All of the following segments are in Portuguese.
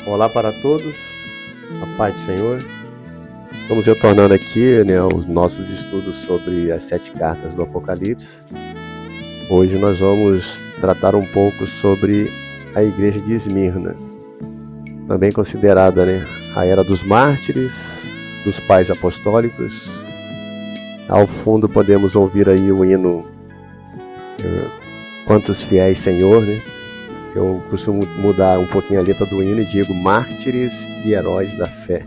Olá para todos, a paz do Senhor. Estamos retornando aqui, os nossos estudos sobre as 7 cartas do Apocalipse. Hoje nós vamos tratar um pouco sobre a igreja de Esmirna, também considerada a era dos mártires, dos pais apostólicos. Ao fundo podemos ouvir aí o hino Quantos Fiéis, Senhor, Eu costumo mudar um pouquinho a letra do hino e digo mártires e heróis da fé,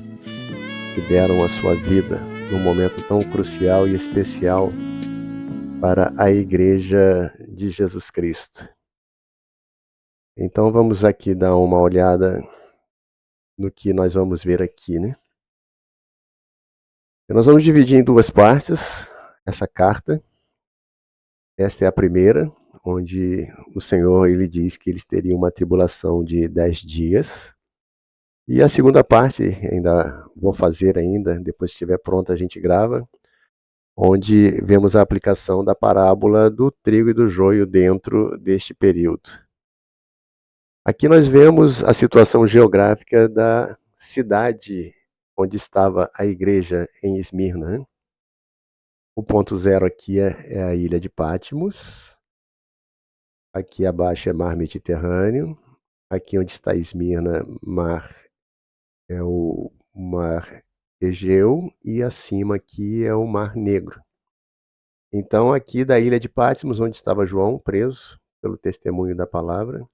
que deram a sua vida num momento tão crucial e especial para a Igreja de Jesus Cristo. Então vamos aqui dar uma olhada no que nós vamos ver aqui, Nós vamos dividir em 2 partes essa carta. Esta é a primeira, onde o Senhor ele diz que eles teriam uma tribulação de 10 dias. E a segunda parte, ainda vou fazer depois que estiver pronta a gente grava, onde vemos a aplicação da parábola do trigo e do joio dentro deste período. Aqui nós vemos a situação geográfica da cidade onde estava a igreja em Esmirna. O ponto zero aqui é a ilha de Patmos. Aqui abaixo é mar Mediterrâneo. Aqui onde está Esmirna, é o mar Egeu, e acima aqui é o Mar Negro. Então aqui da ilha de Patmos, onde estava João preso pelo testemunho da palavra,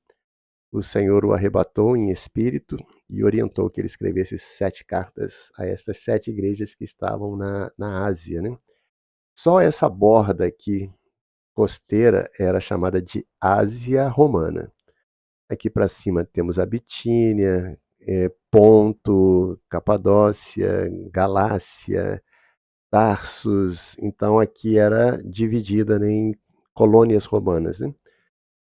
o Senhor o arrebatou em espírito e orientou que ele escrevesse 7 cartas a estas 7 igrejas que estavam na Ásia. Só essa borda aqui, costeira, era chamada de Ásia Romana. Aqui para cima temos a Bitínia, Ponto, Capadócia, Galácia, Tarsus. Então aqui era dividida em colônias romanas.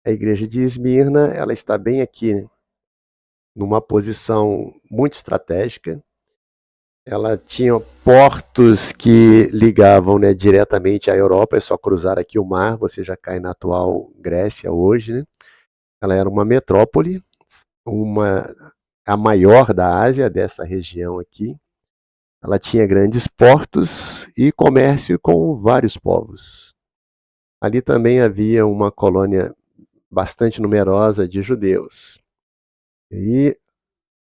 A igreja de Esmirna, ela está bem aqui, numa posição muito estratégica. Ela tinha portos que ligavam diretamente à Europa, é só cruzar aqui o mar, você já cai na atual Grécia hoje. Ela era uma metrópole, a maior da Ásia, dessa região aqui. Ela tinha grandes portos e comércio com vários povos. Ali também havia uma colônia bastante numerosa de judeus. E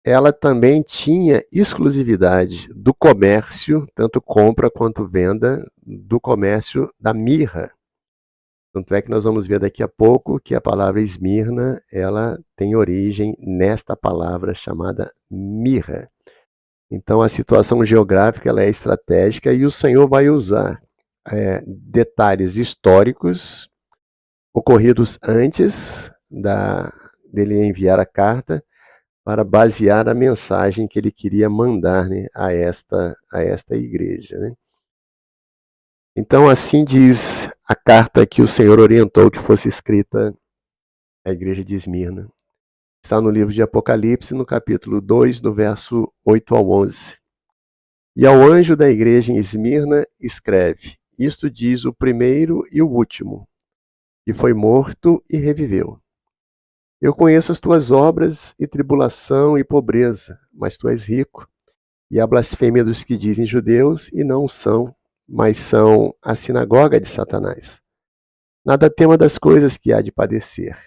ela também tinha exclusividade do comércio, tanto compra quanto venda, do comércio da mirra. Tanto é que nós vamos ver daqui a pouco que a palavra Esmirna, ela tem origem nesta palavra chamada mirra. Então a situação geográfica ela é estratégica e o Senhor vai usar detalhes históricos ocorridos antes dele enviar a carta para basear a mensagem que ele queria mandar a esta igreja. Então assim diz a carta que o Senhor orientou que fosse escrita à igreja de Esmirna. Está no livro de Apocalipse, no capítulo 2, do verso 8 ao 11. E ao anjo da igreja em Esmirna escreve: isto diz o primeiro e o último, que foi morto e reviveu. Eu conheço as tuas obras e tribulação e pobreza, mas tu és rico, e a blasfêmia dos que dizem judeus e não são, mas são a sinagoga de Satanás. Nada tema das coisas que há de padecer.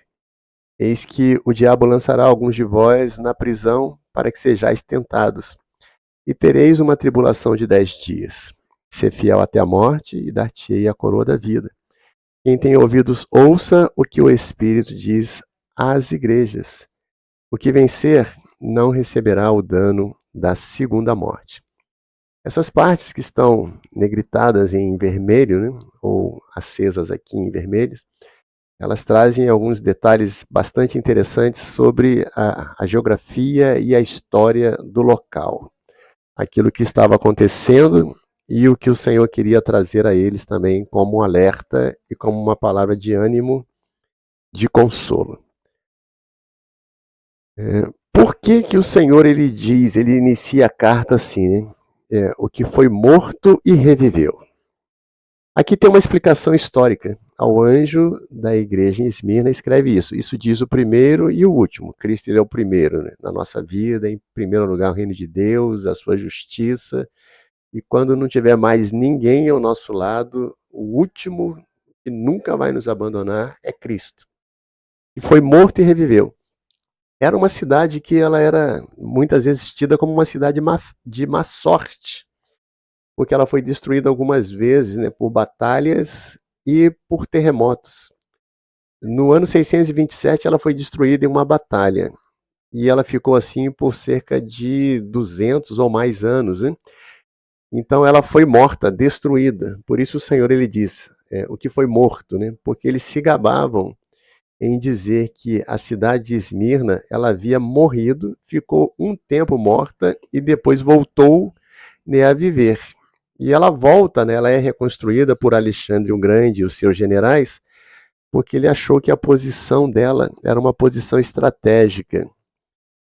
Eis que o diabo lançará alguns de vós na prisão para que sejais tentados, e tereis uma tribulação de 10 dias. Ser fiel até a morte, e dar-te-ei a coroa da vida. Quem tem ouvidos, ouça o que o Espírito diz às igrejas. O que vencer não receberá o dano da segunda morte. Essas partes que estão negritadas em vermelho, ou acesas aqui em vermelho, elas trazem alguns detalhes bastante interessantes sobre a geografia e a história do local. Aquilo que estava acontecendo e o que o Senhor queria trazer a eles também como um alerta e como uma palavra de ânimo, de consolo. Por que o Senhor ele inicia a carta assim, o que foi morto e reviveu? Aqui tem uma explicação histórica. ao anjo da igreja em Esmirna, escreve isso. Isso diz o primeiro e o último. Cristo, ele é o primeiro, né? Na nossa vida, em primeiro lugar, o reino de Deus, a sua justiça. E quando não tiver mais ninguém ao nosso lado, o último que nunca vai nos abandonar é Cristo. E foi morto e reviveu. Era uma cidade que ela era muitas vezes tida como uma cidade de má sorte, porque ela foi destruída algumas vezes, né, por batalhas e por terremotos. No ano 627, ela foi destruída em uma batalha, e ela ficou assim por cerca de 200 ou mais anos, né? Então ela foi morta, destruída. Por isso o Senhor, ele diz, o que foi morto, né? Porque eles se gabavam em dizer que a cidade de Esmirna, ela havia morrido, ficou um tempo morta e depois voltou, né, a viver. E ela volta, né, ela é reconstruída por Alexandre o Grande e os seus generais, porque ele achou que a posição dela era uma posição estratégica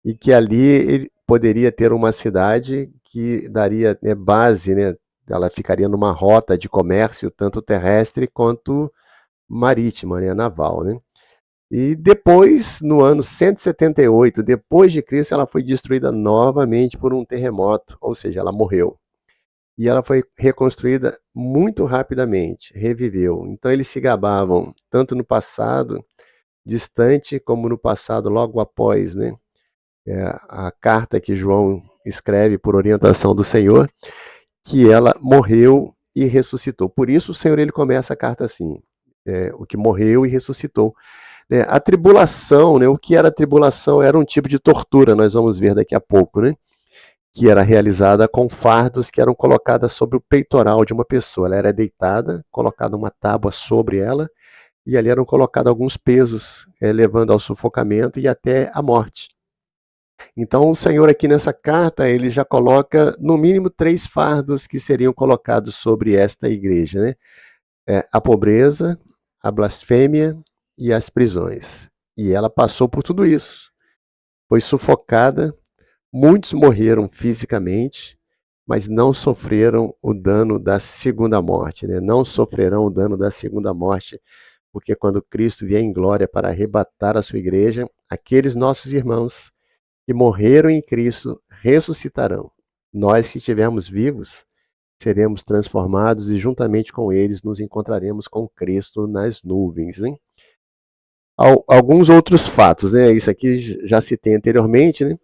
e que ali ele poderia ter uma cidade que daria, né, base, né, ela ficaria numa rota de comércio tanto terrestre quanto marítima, né, naval, né? E depois, no ano 178, depois de Cristo, ela foi destruída novamente por um terremoto, ou seja, ela morreu. E ela foi reconstruída muito rapidamente, reviveu. Então eles se gabavam, tanto no passado distante, como no passado logo após, né? A carta que João escreve por orientação do Senhor, que ela morreu e ressuscitou. Por isso o Senhor, ele começa a carta assim, o que morreu e ressuscitou. A tribulação, né? O que era a tribulação? Era um tipo de tortura, nós vamos ver daqui a pouco, né? Que era realizada com fardos que eram colocadas sobre o peitoral de uma pessoa. Ela era deitada, colocada uma tábua sobre ela, e ali eram colocados alguns pesos, levando ao sufocamento e até a morte. Então o Senhor aqui nessa carta, ele já coloca no mínimo 3 fardos que seriam colocados sobre esta igreja, né? A pobreza, a blasfêmia e as prisões. E ela passou por tudo isso. Foi sufocada, muitos morreram fisicamente, mas não sofreram o dano da segunda morte, né? Não sofrerão o dano da segunda morte, porque quando Cristo vier em glória para arrebatar a sua igreja, aqueles nossos irmãos que morreram em Cristo ressuscitarão. Nós que estivermos vivos, seremos transformados e juntamente com eles nos encontraremos com Cristo nas nuvens, né? Alguns outros fatos, né? Isso aqui já citei anteriormente, né?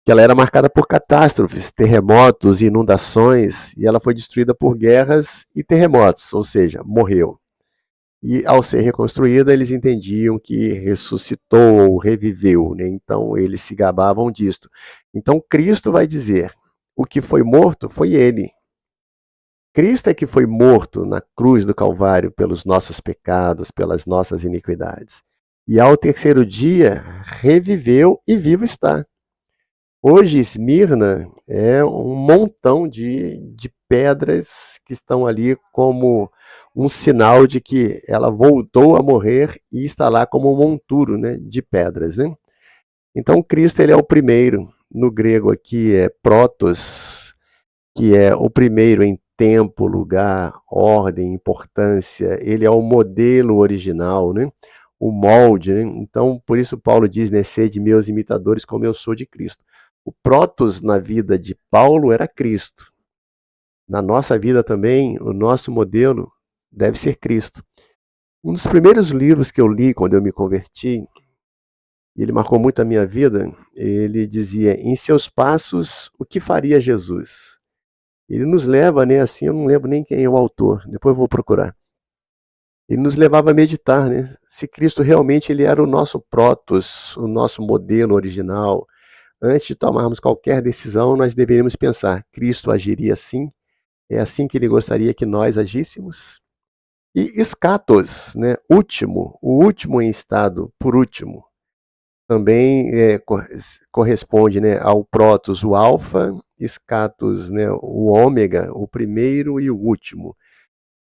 Que ela era marcada por catástrofes, terremotos, inundações, e ela foi destruída por guerras e terremotos, ou seja, morreu. E ao ser reconstruída, eles entendiam que ressuscitou ou reviveu, né? Então eles se gabavam disto. Então Cristo vai dizer: o que foi morto foi ele. Cristo é que foi morto na cruz do Calvário pelos nossos pecados, pelas nossas iniquidades. E ao terceiro dia reviveu e vivo está. Hoje, Esmirna é um montão de pedras que estão ali como um sinal de que ela voltou a morrer e está lá como um monturo, né, de pedras, né? Então, Cristo, ele é o primeiro. No grego aqui é protos, que é o primeiro em tempo, lugar, ordem, importância. Ele é o modelo original, né? O molde, né? Então, por isso Paulo diz, né, sede meus imitadores como eu sou de Cristo. O protos na vida de Paulo era Cristo. Na nossa vida também, o nosso modelo deve ser Cristo. Um dos primeiros livros que eu li quando eu me converti, e ele marcou muito a minha vida, ele dizia, em seus passos, o que faria Jesus? Ele nos leva, né, assim, eu não lembro nem quem é o autor, depois eu vou procurar. Ele nos levava a meditar, né, se Cristo realmente ele era o nosso protos, o nosso modelo original. Antes de tomarmos qualquer decisão, nós deveríamos pensar, Cristo agiria assim? É assim que ele gostaria que nós agíssemos? E escatos, né, último, o último em estado, por último, também corresponde, né, ao protos, o alfa, escatos, né, o ômega, o primeiro e o último.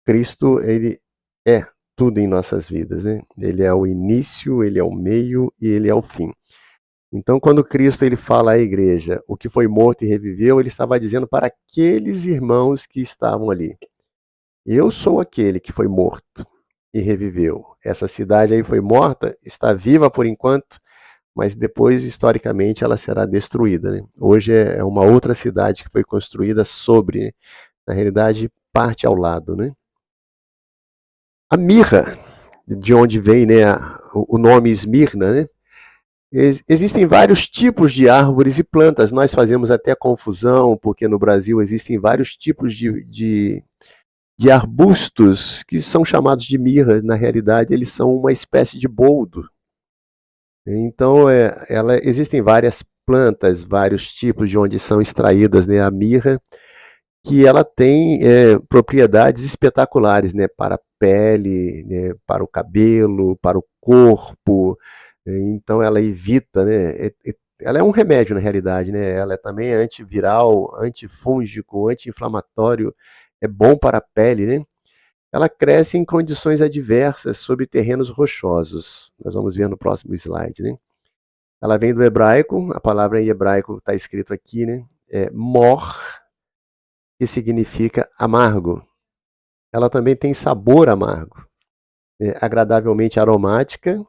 Cristo, ele é tudo em nossas vidas, né? Ele é o início, ele é o meio e ele é o fim. Então, quando Cristo ele fala à igreja, o que foi morto e reviveu, ele estava dizendo para aqueles irmãos que estavam ali: eu sou aquele que foi morto. e reviveu. Essa cidade aí foi morta, está viva por enquanto, mas depois, historicamente, ela será destruída, né? Hoje é uma outra cidade que foi construída sobre, né? Na realidade, parte ao lado, né? A mirra, de onde vem, né, o nome Esmirna, né? Existem vários tipos de árvores e plantas. Nós fazemos até confusão, porque no Brasil existem vários tipos de arbustos que são chamados de mirra. Na realidade, eles são uma espécie de boldo. Então, existem várias plantas, vários tipos de onde são extraídas, né, a mirra, que ela tem propriedades espetaculares, né, para a pele, né, para o cabelo, para o corpo. Então, ela evita, né, ela é um remédio na realidade, né, ela é também antiviral, antifúngico, anti-inflamatório, é bom para a pele, né. Ela cresce em condições adversas sobre terrenos rochosos. Nós vamos ver no próximo slide, né. Ela vem do hebraico, a palavra em hebraico está escrito aqui, né, mor, que significa amargo. Ela também tem sabor amargo, agradavelmente aromática.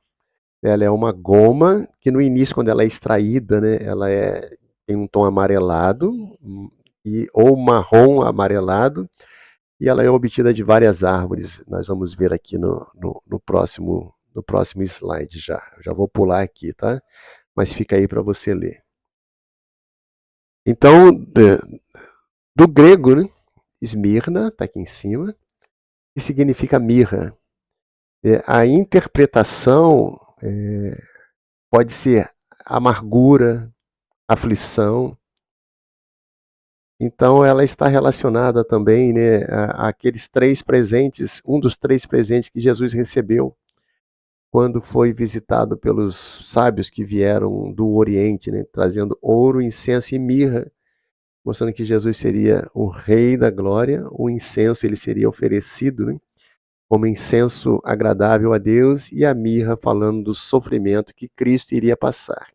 Ela é uma goma que no início, quando ela é extraída, né, ela tem um tom amarelado ou marrom amarelado, e ela é obtida de várias árvores. Nós vamos ver aqui no próximo slide já. Eu já vou pular aqui, tá? Mas fica aí para você ler. Então, do grego, né, Esmirna, está aqui em cima, que significa mirra. A interpretação pode ser amargura, aflição. Então, ela está relacionada também, né, àqueles 3 presentes, um dos 3 presentes que Jesus recebeu quando foi visitado pelos sábios que vieram do Oriente, né, trazendo ouro, incenso e mirra, mostrando que Jesus seria o Rei da Glória. O incenso ele seria oferecido, né, como incenso agradável a Deus, e a mirra falando do sofrimento que Cristo iria passar.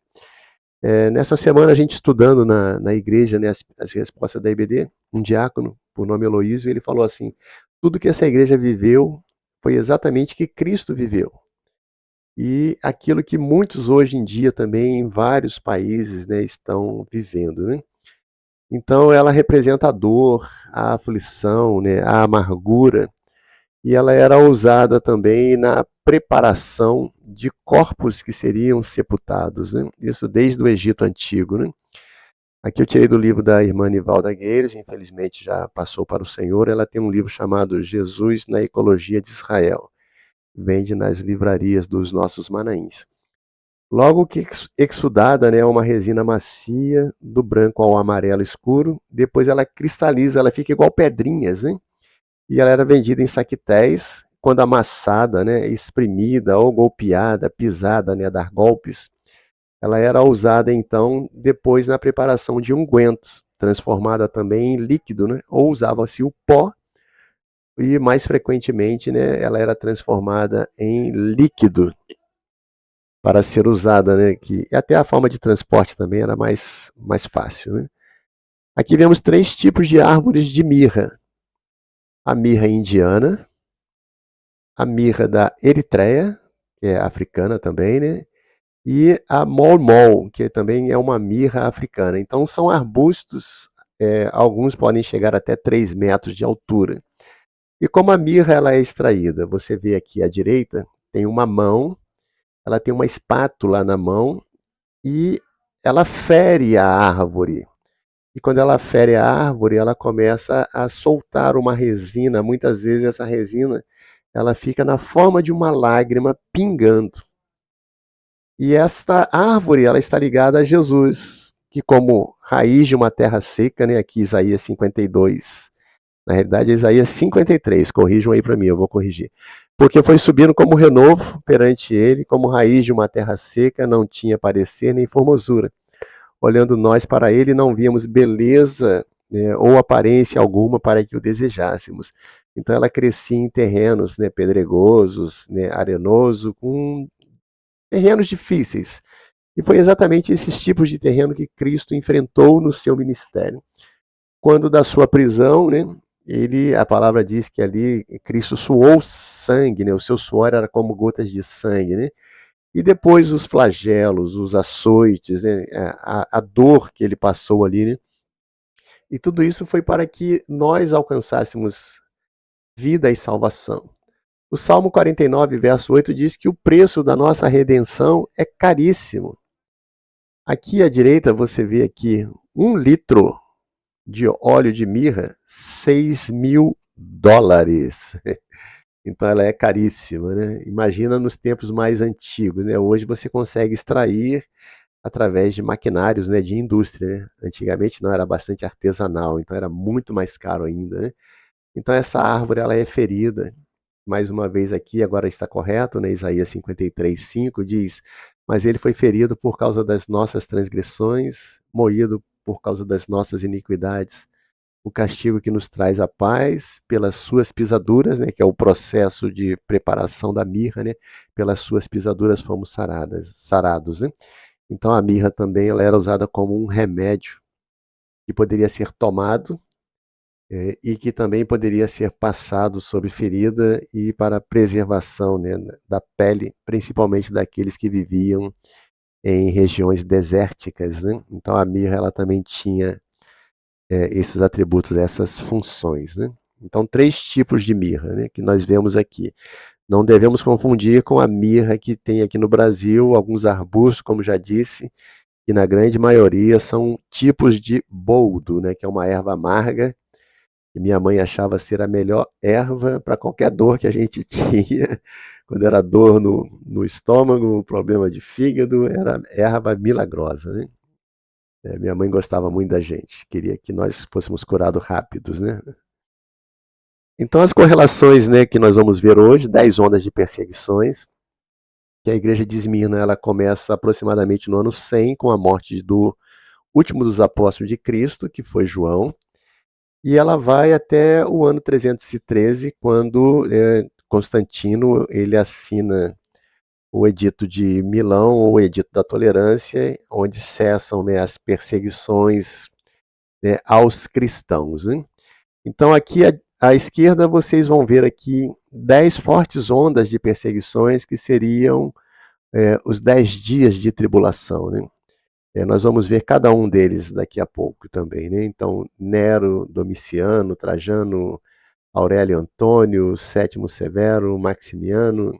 Nessa semana, a gente estudando na igreja, né, as respostas da IBD, um diácono, por nome Heloísio, ele falou assim: tudo que essa igreja viveu foi exatamente o que Cristo viveu. E aquilo que muitos hoje em dia também, em vários países, né, estão vivendo, né? Então, ela representa a dor, a aflição, né, a amargura, e ela era usada também na preparação de corpos que seriam sepultados, né? Isso desde o Egito Antigo, né? Aqui eu tirei do livro da irmã Nivalda Gueiros, infelizmente já passou para o Senhor. Ela tem um livro chamado Jesus na Ecologia de Israel. Vende nas livrarias dos nossos Manaíns. Logo que exudada, né, é uma resina macia, do branco ao amarelo escuro, depois ela cristaliza, ela fica igual pedrinhas, né? E ela era vendida em saquetéis, quando amassada, né, espremida ou golpeada, pisada, né, dar golpes, ela era usada então depois na preparação de ungüentos, transformada também em líquido, né, ou usava-se o pó, e mais frequentemente, né, ela era transformada em líquido para ser usada, né, que até a forma de transporte também era mais fácil, né. Aqui vemos 3 tipos de árvores de mirra: a mirra indiana, a mirra da Eritreia, que é africana também, né? E a molmol, que também é uma mirra africana. Então são arbustos, alguns podem chegar até 3 metros de altura. E como a mirra ela é extraída? Você vê aqui à direita, tem uma mão, ela tem uma espátula na mão e ela fere a árvore. E quando ela fere a árvore, ela começa a soltar uma resina. Muitas vezes essa resina ela fica na forma de uma lágrima pingando. E esta árvore ela está ligada a Jesus, que como raiz de uma terra seca, né, aqui Isaías 52, na realidade é Isaías 53, corrijam aí para mim, eu vou corrigir. Porque foi subindo como renovo perante ele, como raiz de uma terra seca, não tinha parecer nem formosura. Olhando nós para ele, não víamos beleza, né, ou aparência alguma para que o desejássemos. Então ela crescia em terrenos, né, pedregosos, né, arenoso, com terrenos difíceis. E foi exatamente esses tipos de terreno que Cristo enfrentou no seu ministério. Quando da sua prisão, né, a palavra diz que ali Cristo suou sangue, né? O seu suor era como gotas de sangue, né? E depois os flagelos, os açoites, né? A dor que ele passou ali, né? E tudo isso foi para que nós alcançássemos vida e salvação. O Salmo 49, verso 8 diz que o preço da nossa redenção é caríssimo. Aqui à direita você vê aqui 1 litro de óleo de mirra, $6.000. Então ela é caríssima, né? Imagina nos tempos mais antigos, né? Hoje você consegue extrair através de maquinários, né, de indústria, né? Antigamente não, era bastante artesanal, então era muito mais caro ainda, né? Então essa árvore ela é ferida. Mais uma vez aqui, agora está correto, né? Isaías 53:5 diz: mas ele foi ferido por causa das nossas transgressões, moído por causa das nossas iniquidades. O castigo que nos traz a paz, pelas suas pisaduras, né, que é o processo de preparação da mirra, né, pelas suas pisaduras fomos sarados, né? Então a mirra também ela era usada como um remédio que poderia ser tomado e que também poderia ser passado sobre ferida e para preservação, né, da pele, principalmente daqueles que viviam em regiões desérticas, né? Então a mirra ela também tinha esses atributos, essas funções, né? Então 3 tipos de mirra, né, que nós vemos aqui. Não devemos confundir com a mirra que tem aqui no Brasil, alguns arbustos, como já disse, que na grande maioria são tipos de boldo, né, que é uma erva amarga que minha mãe achava ser a melhor erva para qualquer dor que a gente tinha. Quando era dor no estômago, problema de fígado, era erva milagrosa, né? Minha mãe gostava muito da gente, queria que nós fôssemos curados rápidos, né? Então as correlações, né, que nós vamos ver hoje, 10 ondas de perseguições, que a igreja de Esmirna ela começa aproximadamente no ano 100, com a morte do último dos apóstolos de Cristo, que foi João, e ela vai até o ano 313, quando Constantino ele assina o Edito de Milão, ou o Edito da Tolerância, onde cessam, né, as perseguições, né, aos cristãos, né? Então aqui à esquerda vocês vão ver aqui 10 fortes ondas de perseguições que seriam os 10 dias de tribulação, né? Nós vamos ver cada um deles daqui a pouco também, né? Então, Nero, Domiciano, Trajano, Aurélio Antônio, Sétimo Severo, Maximiano,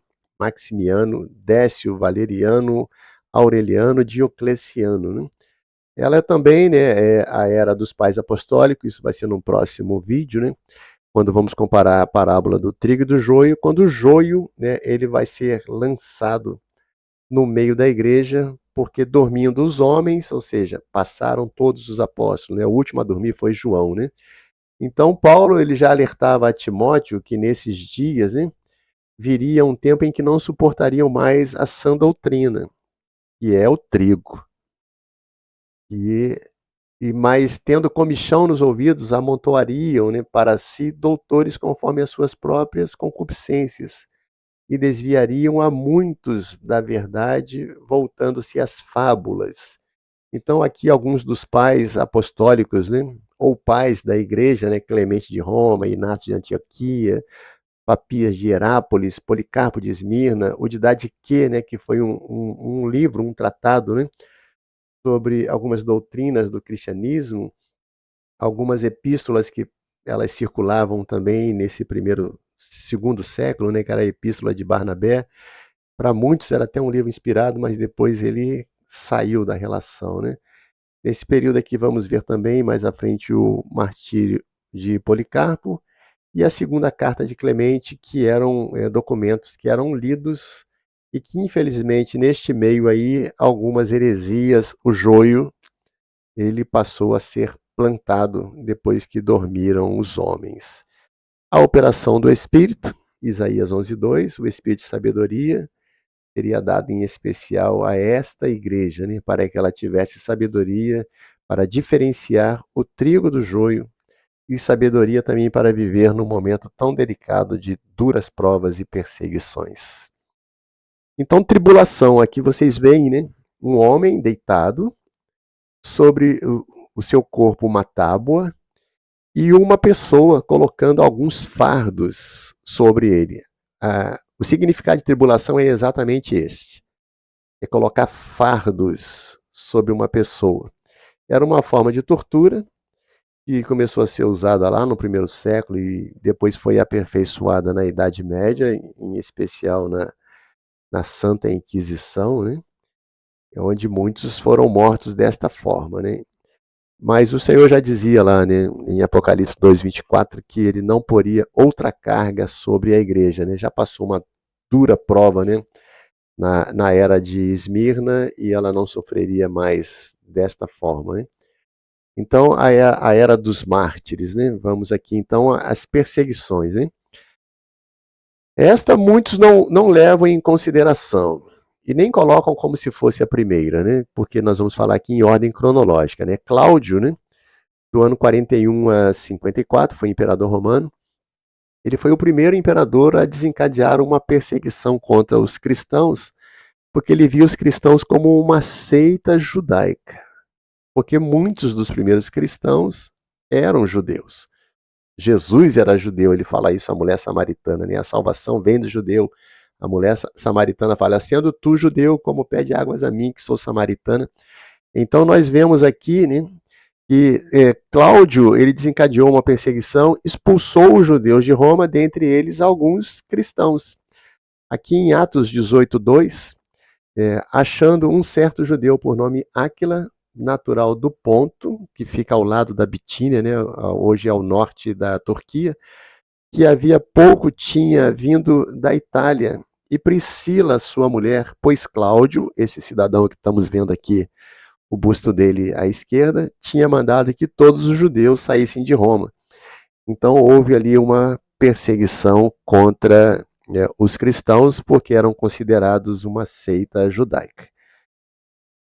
Décio, Valeriano, Aureliano, Diocleciano, né? Ela é também, né, a era dos pais apostólicos, isso vai ser no próximo vídeo, né? Quando vamos comparar a parábola do trigo e do joio, quando o joio, né, ele vai ser lançado no meio da igreja, porque dormindo os homens, ou seja, passaram todos os apóstolos, né? O último a dormir foi João, né? Então Paulo ele já alertava a Timóteo que nesses dias, né, viria um tempo em que não suportariam mais a sã doutrina, que é o trigo. E, mais tendo comichão nos ouvidos, amontoariam, né, para si doutores conforme as suas próprias concupiscências e desviariam a muitos da verdade, voltando-se às fábulas. Então, aqui alguns dos pais apostólicos, né, ou pais da igreja, né, Clemente de Roma, Inácio de Antioquia, Papias de Herápolis, Policarpo de Esmirna, o Didaquê, né, que foi um livro, um tratado, né, sobre algumas doutrinas do cristianismo, algumas epístolas que elas circulavam também nesse segundo século, né, que era a Epístola de Barnabé. Para muitos era até um livro inspirado, mas depois ele saiu da relação, né? Nesse período aqui vamos ver também mais à frente o martírio de Policarpo e a segunda carta de Clemente, que eram documentos que eram lidos e que infelizmente neste meio aí algumas heresias, o joio, ele passou a ser plantado depois que dormiram os homens. A operação do Espírito, Isaías 11:2, o Espírito de sabedoria seria dado em especial a esta igreja, né, para que ela tivesse sabedoria para diferenciar o trigo do joio e sabedoria também para viver num momento tão delicado de duras provas e perseguições. Então, tribulação, aqui vocês veem, né, um homem deitado sobre o seu corpo uma tábua, e uma pessoa colocando alguns fardos sobre ele. O significado de tribulação é exatamente este: é colocar fardos sobre uma pessoa. Era uma forma de tortura que começou a ser usada lá no primeiro século e depois foi aperfeiçoada na Idade Média, em especial na Santa Inquisição, né? Onde muitos foram mortos desta forma, né? Mas o Senhor já dizia lá, né, em Apocalipse 2:24, que ele não poria outra carga sobre a igreja, né? Já passou uma dura prova, né, na era de Esmirna, e ela não sofreria mais desta forma, né? Então, a era dos mártires, né? Vamos aqui, então, às perseguições, né? Esta muitos não levam em consideração e nem colocam como se fosse a primeira, né? Porque nós vamos falar aqui em ordem cronológica, né? Cláudio, né, do ano 41 a 54, foi imperador romano. Ele foi o primeiro imperador a desencadear uma perseguição contra os cristãos, porque ele via os cristãos como uma seita judaica. Porque muitos dos primeiros cristãos eram judeus. Jesus era judeu, ele fala isso à mulher samaritana, né? A salvação vem do judeu. A mulher samaritana fala: sendo tu judeu, como pede águas a mim, que sou samaritana. Então nós vemos aqui, né, que Cláudio, ele desencadeou uma perseguição, expulsou os judeus de Roma, dentre eles alguns cristãos. Aqui em Atos 18:2, achando um certo judeu por nome Áquila, natural do Ponto, que fica ao lado da Bitínia, né, hoje ao norte da Turquia, que havia pouco tinha vindo da Itália, e Priscila, sua mulher, pois Cláudio, esse cidadão que estamos vendo aqui, o busto dele à esquerda, tinha mandado que todos os judeus saíssem de Roma. Então houve ali uma perseguição contra os cristãos, porque eram considerados uma seita judaica.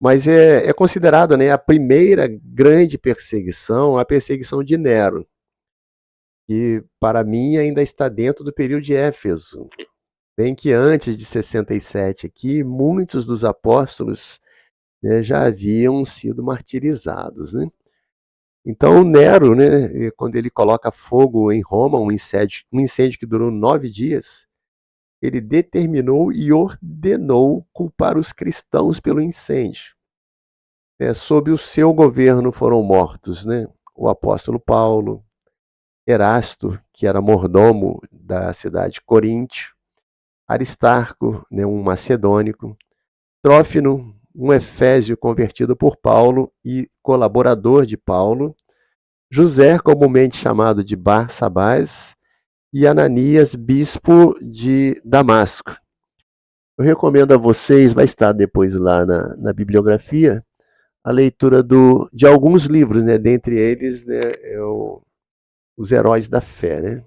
Mas é considerada, né, a primeira grande perseguição, a perseguição de Nero, que para mim ainda está dentro do período de Éfeso. Bem que antes de 67 aqui, muitos dos apóstolos, né, já haviam sido martirizados, né? Então Nero, né, quando ele coloca fogo em Roma, um incêndio que durou 9 dias, ele determinou e ordenou culpar os cristãos pelo incêndio. Sob o seu governo foram mortos, né, o apóstolo Paulo, Erasto, que era mordomo da cidade de Coríntio, Aristarco, né, um macedônico, Trófimo, um efésio convertido por Paulo e colaborador de Paulo, José, comumente chamado de Barsabás, e Ananias, bispo de Damasco. Eu recomendo a vocês, vai estar depois lá na bibliografia, a leitura de alguns livros, né? Dentre eles, né, Os Heróis da Fé, né?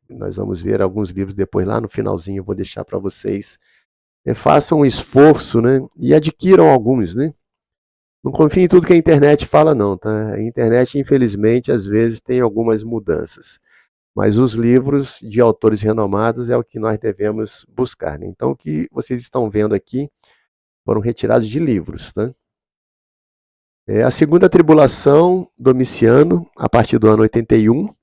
Nós vamos ver alguns livros depois lá no finalzinho, eu vou deixar para vocês. Façam um esforço, né? E adquiram alguns, né? Não confie em tudo que a internet fala, não, tá? A internet, infelizmente, às vezes tem algumas mudanças. Mas os livros de autores renomados é o que nós devemos buscar, né? Então, o que vocês estão vendo aqui foram retirados de livros, tá? A segunda tribulação, Domiciano, a partir do ano 81,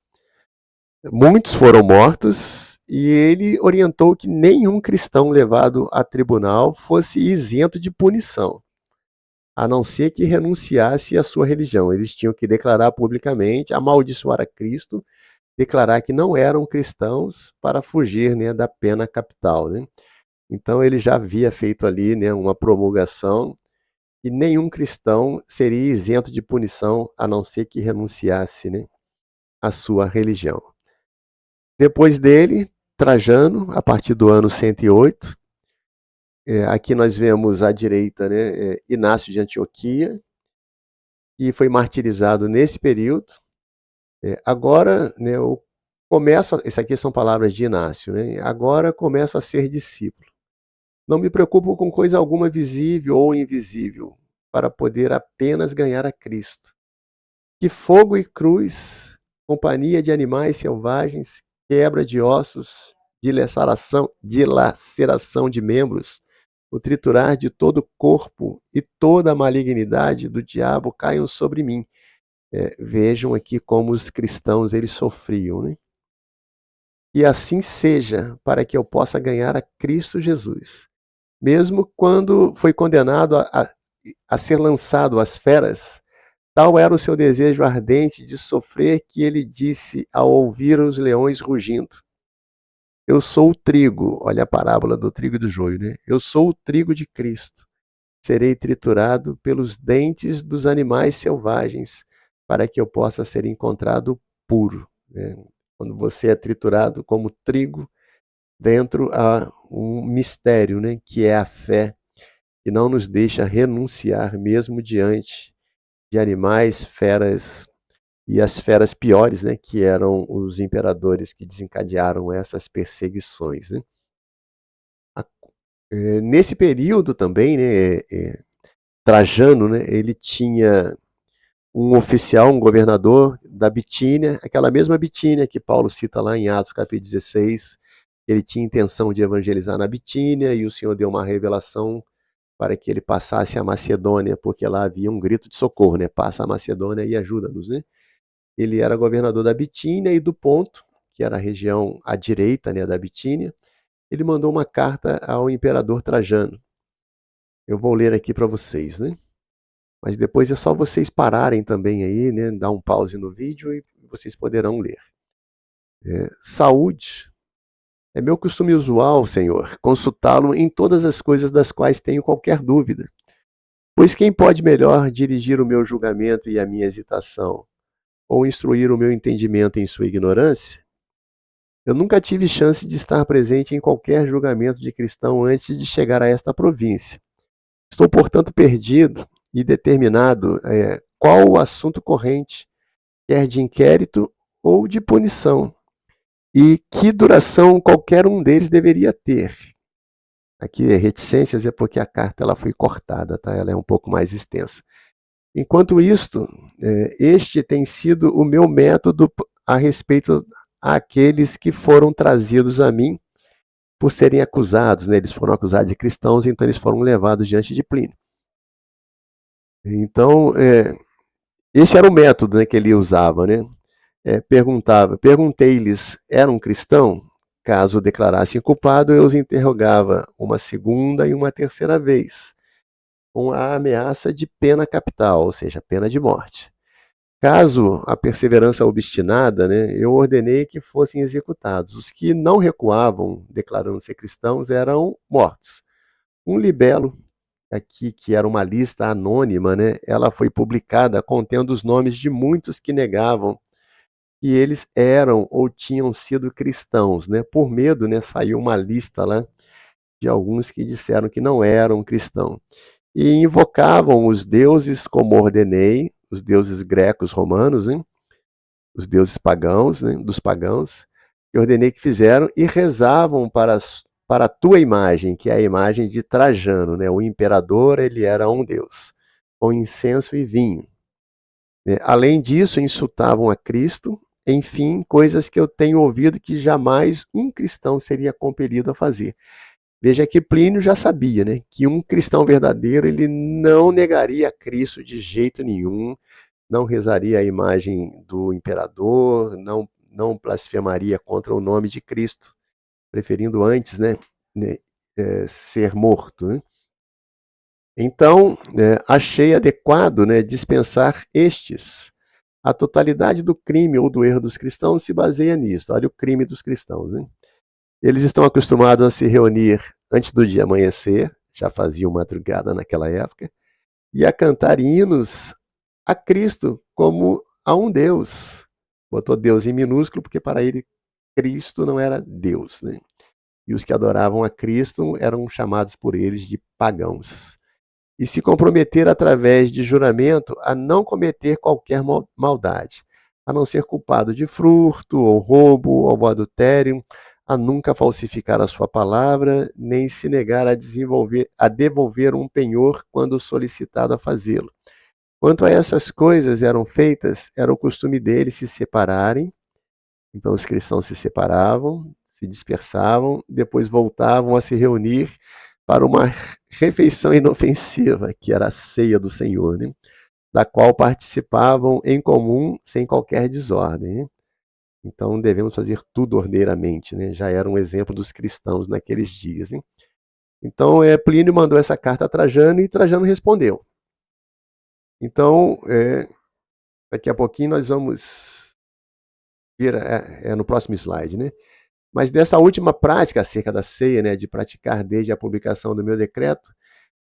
muitos foram mortos e ele orientou que nenhum cristão levado a tribunal fosse isento de punição, a não ser que renunciasse à sua religião. Eles tinham que declarar publicamente, amaldiçoar a Cristo, declarar que não eram cristãos para fugir, né, da pena capital, né? Então ele já havia feito ali, né, uma promulgação e nenhum cristão seria isento de punição, a não ser que renunciasse, né, à sua religião. Depois dele, Trajano, a partir do ano 108, aqui nós vemos à direita, né, Inácio de Antioquia, que foi martirizado nesse período. Agora, né, isso aqui são palavras de Inácio, né? Agora começo a ser discípulo. Não me preocupo com coisa alguma visível ou invisível, para poder apenas ganhar a Cristo. Que fogo e cruz, companhia de animais selvagens, quebra de ossos, dilaceração de membros, o triturar de todo o corpo e toda a malignidade do diabo caiam sobre mim. Vejam aqui como os cristãos eles sofriam, né? E assim seja, para que eu possa ganhar a Cristo Jesus. Mesmo quando foi condenado a ser lançado às feras, tal era o seu desejo ardente de sofrer que ele disse ao ouvir os leões rugindo: Eu sou o trigo, olha a parábola do trigo e do joio, né? Eu sou o trigo de Cristo. Serei triturado pelos dentes dos animais selvagens, para que eu possa ser encontrado puro, né? Quando você é triturado como trigo, dentro há um mistério, né, que é a fé, que não nos deixa renunciar mesmo diante de animais, feras e as feras piores, né, que eram os imperadores que desencadearam essas perseguições, né? Nesse período também, né, Trajano, né, ele tinha um oficial, um governador da Bitínia, aquela mesma Bitínia que Paulo cita lá em Atos capítulo 16, ele tinha intenção de evangelizar na Bitínia e o Senhor deu uma revelação para que ele passasse a Macedônia, porque lá havia um grito de socorro, né? Passa a Macedônia e ajuda-nos, né? Ele era governador da Bitínia e do Ponto, que era a região à direita, né, da Bitínia. Ele mandou uma carta ao imperador Trajano. Eu vou ler aqui para vocês, né? Mas depois é só vocês pararem também aí, né? Dar um pause no vídeo e vocês poderão ler. Saúde. É meu costume usual, Senhor, consultá-lo em todas as coisas das quais tenho qualquer dúvida. Pois quem pode melhor dirigir o meu julgamento e a minha hesitação, ou instruir o meu entendimento em sua ignorância? Eu nunca tive chance de estar presente em qualquer julgamento de cristão antes de chegar a esta província. Estou, portanto, perdido e determinado qual o assunto corrente, quer de inquérito ou de punição, e que duração qualquer um deles deveria ter. Aqui, reticências é porque a carta ela foi cortada, tá? Ela é um pouco mais extensa. Enquanto isto, este tem sido o meu método a respeito àqueles que foram trazidos a mim por serem acusados, né? Eles foram acusados de cristãos, então eles foram levados diante de Plínio. Então, esse era o método, né, que ele usava, né? Perguntei-lhes, eram cristão? Caso declarassem culpado, eu os interrogava uma segunda e uma terceira vez, com a ameaça de pena capital, ou seja, pena de morte. Caso a perseverança obstinada, né, eu ordenei que fossem executados. Os que não recuavam, declarando ser cristãos, eram mortos. Um libelo, aqui que era uma lista anônima, né, ela foi publicada contendo os nomes de muitos que negavam que eles eram ou tinham sido cristãos, né? Por medo, né, saiu uma lista lá de alguns que disseram que não eram cristãos. E invocavam os deuses como ordenei, os deuses grecos romanos, né? Os deuses pagãos, né? Dos pagãos, que ordenei que fizeram, e rezavam para a tua imagem, que é a imagem de Trajano, né? O imperador, ele era um deus, com incenso e vinho. Além disso, insultavam a Cristo, enfim, coisas que eu tenho ouvido que jamais um cristão seria compelido a fazer. Veja que Plínio já sabia, né, que um cristão verdadeiro ele não negaria a Cristo de jeito nenhum, não rezaria a imagem do imperador, não blasfemaria contra o nome de Cristo, preferindo antes, né, ser morto, né? Então, achei adequado, né, dispensar estes. A totalidade do crime ou do erro dos cristãos se baseia nisso. Olha o crime dos cristãos, né? Eles estão acostumados a se reunir antes do dia amanhecer, já faziam madrugada naquela época, e a cantar hinos a Cristo como a um Deus. Botou Deus em minúsculo porque para ele Cristo não era Deus, né? E os que adoravam a Cristo eram chamados por eles de pagãos. E se comprometer através de juramento a não cometer qualquer maldade, a não ser culpado de furto, ou roubo, ou adultério, a nunca falsificar a sua palavra, nem se negar a devolver um penhor quando solicitado a fazê-lo. Quanto a essas coisas eram feitas, era o costume deles se separarem, então os cristãos se separavam, se dispersavam, depois voltavam a se reunir para uma refeição inofensiva, que era a ceia do Senhor, né? da qual participavam em comum sem qualquer desordem, né? Então devemos fazer tudo ordeiramente, né? Já era um exemplo dos cristãos naqueles dias, né? Então Plínio mandou essa carta a Trajano e Trajano respondeu. Então, daqui a pouquinho nós vamos ver no próximo slide, né? Mas dessa última prática acerca da ceia, né, de praticar desde a publicação do meu decreto,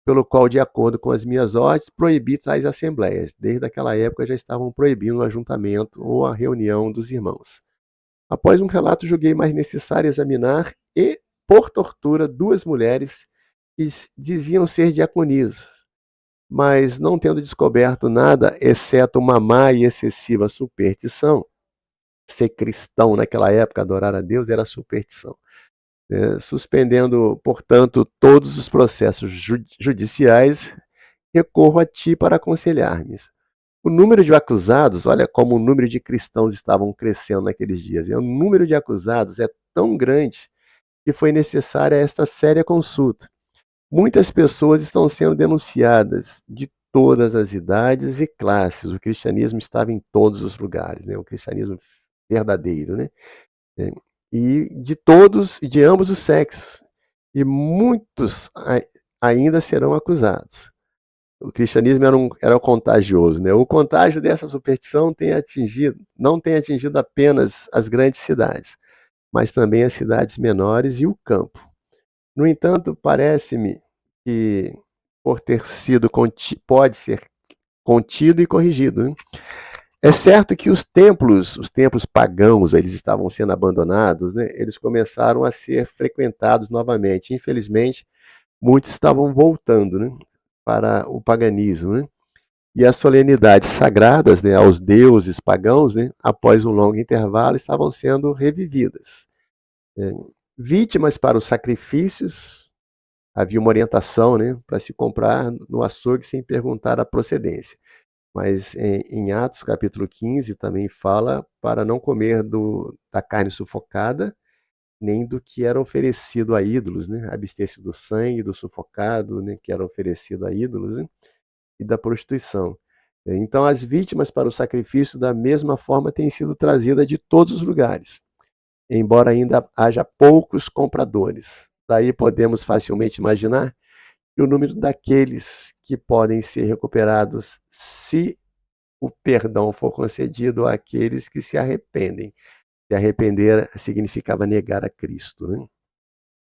pelo qual, de acordo com as minhas ordens, proibi tais assembleias. Desde aquela época já estavam proibindo o ajuntamento ou a reunião dos irmãos. Após um relato, julguei mais necessário examinar e, por tortura, 2 mulheres que diziam ser diaconisas, mas não tendo descoberto nada, exceto uma má e excessiva superstição. Ser cristão naquela época, adorar a Deus, era superstição. Suspendendo, portanto, todos os processos judiciais, recorro a ti para aconselhar-me. O número de acusados, olha como o número de cristãos estavam crescendo naqueles dias. O número de acusados é tão grande que foi necessária esta séria consulta. Muitas pessoas estão sendo denunciadas de todas as idades e classes. O cristianismo estava em todos os lugares, né? O cristianismo verdadeiro, né? E de todos e de ambos os sexos. E muitos ainda serão acusados. O cristianismo era contagioso, né? O contágio dessa superstição não tem atingido apenas as grandes cidades, mas também as cidades menores e o campo. No entanto, parece-me que pode ser contido e corrigido, né? É certo que os templos pagãos, eles estavam sendo abandonados, né? Eles começaram a ser frequentados novamente. Infelizmente, muitos estavam voltando, né, para o paganismo, né? E as solenidades sagradas, né, aos deuses pagãos, né, após um longo intervalo, estavam sendo revividas. Vítimas para os sacrifícios, havia uma orientação, né, para se comprar no açougue sem perguntar a procedência. Mas em Atos capítulo 15 também fala para não comer da carne sufocada, nem do que era oferecido a ídolos, né? Abster-se do sangue, do sufocado, né, que era oferecido a ídolos, né? E da prostituição. Então, as vítimas para o sacrifício, da mesma forma, têm sido trazidas de todos os lugares, embora ainda haja poucos compradores. Daí podemos facilmente imaginar que o número daqueles que podem ser recuperados, se o perdão for concedido àqueles que se arrependem. Se arrepender significava negar a Cristo, né?